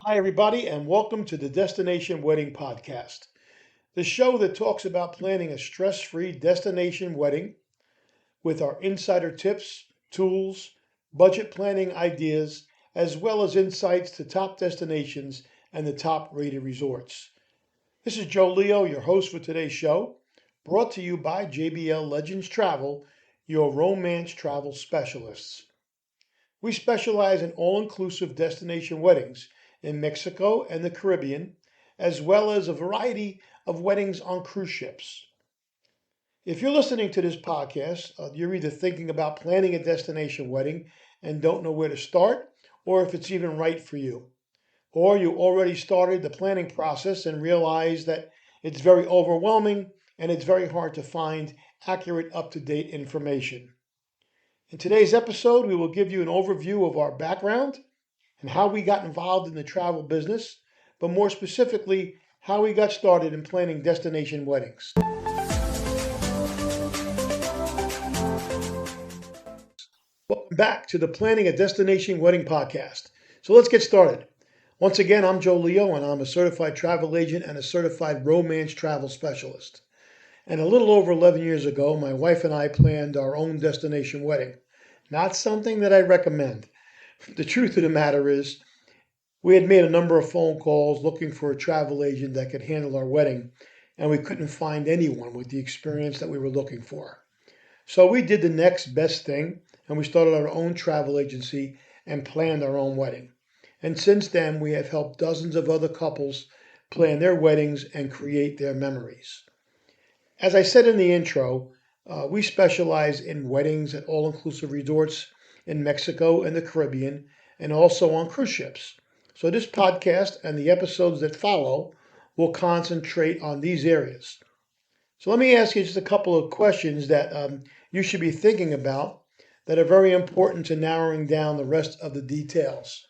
Hi, everybody, and welcome to the Destination Wedding Podcast, the show that talks about planning a stress free destination wedding with our insider tips, tools, budget planning ideas, as well as insights to top destinations and the top rated resorts. This is Joe Leo, your host for today's show, brought to you by JBL Legends Travel, your romance travel specialists. We specialize in all inclusive destination weddings in Mexico and the Caribbean, as well as a variety of weddings on cruise ships. If you're listening to this podcast, you're either thinking about planning a destination wedding and don't know where to start, or if it's even right for you. Or you already started the planning process and realize that it's very overwhelming and it's very hard to find accurate, up to date information. In today's episode, we will give you an overview of our background and how we got involved in the travel business, but more specifically, how we got started in planning destination weddings. Welcome back to the Planning a Destination Wedding podcast. So let's get started. Once again, I'm Joe Leo, and I'm a certified travel agent and a certified romance travel specialist. And a little over 11 years ago, my wife and I planned our own destination wedding. Not something that I recommend. The truth of the matter is, we had made a number of phone calls looking for a travel agent that could handle our wedding, and we couldn't find anyone with the experience that we were looking for. So we did the next best thing, and we started our own travel agency and planned our own wedding. And since then, we have helped dozens of other couples plan their weddings and create their memories. As I said in the intro, we specialize in weddings at all-inclusive resorts in Mexico and the Caribbean, and also on cruise ships. So this podcast and the episodes that follow will concentrate on these areas. So let me ask you just a couple of questions that you should be thinking about that are very important to narrowing down the rest of the details.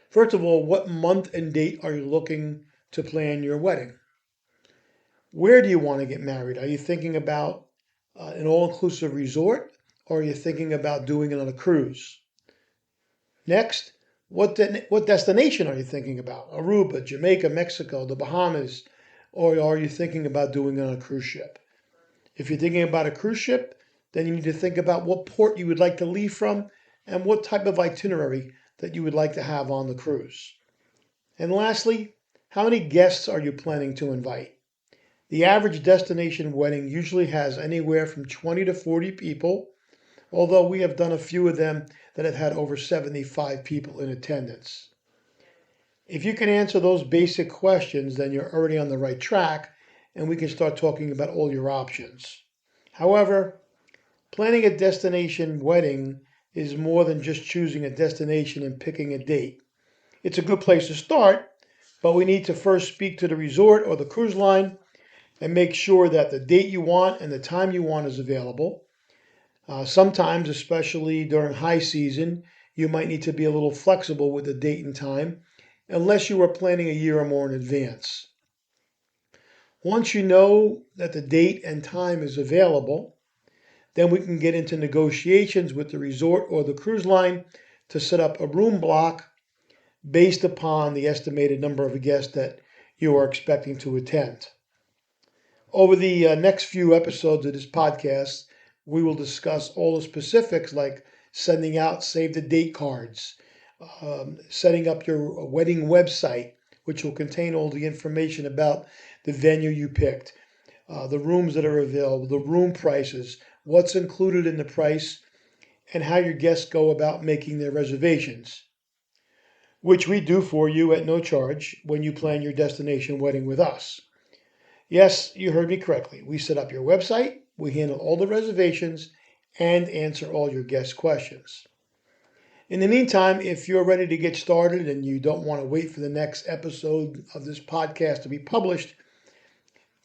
First of all, what month and date are you looking to plan your wedding? Where do you want to get married? Are you thinking about an all-inclusive resort, or are you thinking about doing it on a cruise? Next, what destination are you thinking about? Aruba, Jamaica, Mexico, the Bahamas, or are you thinking about doing it on a cruise ship? If you're thinking about a cruise ship, then you need to think about what port you would like to leave from and what type of itinerary that you would like to have on the cruise. And lastly, how many guests are you planning to invite? The average destination wedding usually has anywhere from 20 to 40 people, although we have done a few of them that have had over 75 people in attendance. If you can answer those basic questions, then you're already on the right track, and we can start talking about all your options. However, planning a destination wedding is more than just choosing a destination and picking a date. It's a good place to start, but we need to first speak to the resort or the cruise line and make sure that the date you want and the time you want is available. Sometimes, especially during high season, you might need to be a little flexible with the date and time, unless you are planning a year or more in advance. Once you know that the date and time is available, then we can get into negotiations with the resort or the cruise line to set up a room block based upon the estimated number of guests that you are expecting to attend. Over the next few episodes of this podcast, we will discuss all the specifics like sending out save the date cards, setting up your wedding website, which will contain all the information about the venue you picked, the rooms that are available, the room prices, what's included in the price, and how your guests go about making their reservations, which we do for you at no charge when you plan your destination wedding with us. Yes, you heard me correctly. We set up your website, we handle all the reservations, and answer all your guest questions. In the meantime, if you're ready to get started and you don't want to wait for the next episode of this podcast to be published,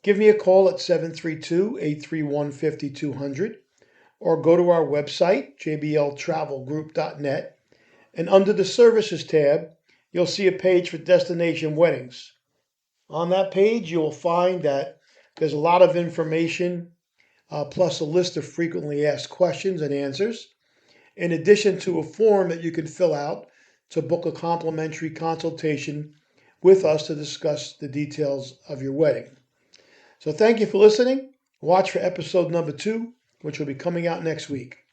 give me a call at 732-831-5200 or go to our website, jbltravelgroup.net, and under the Services tab, you'll see a page for destination weddings. On that page, you will find that there's a lot of information, plus a list of frequently asked questions and answers, in addition to a form that you can fill out to book a complimentary consultation with us to discuss the details of your wedding. So thank you for listening. Watch for episode number 2, which will be coming out next week.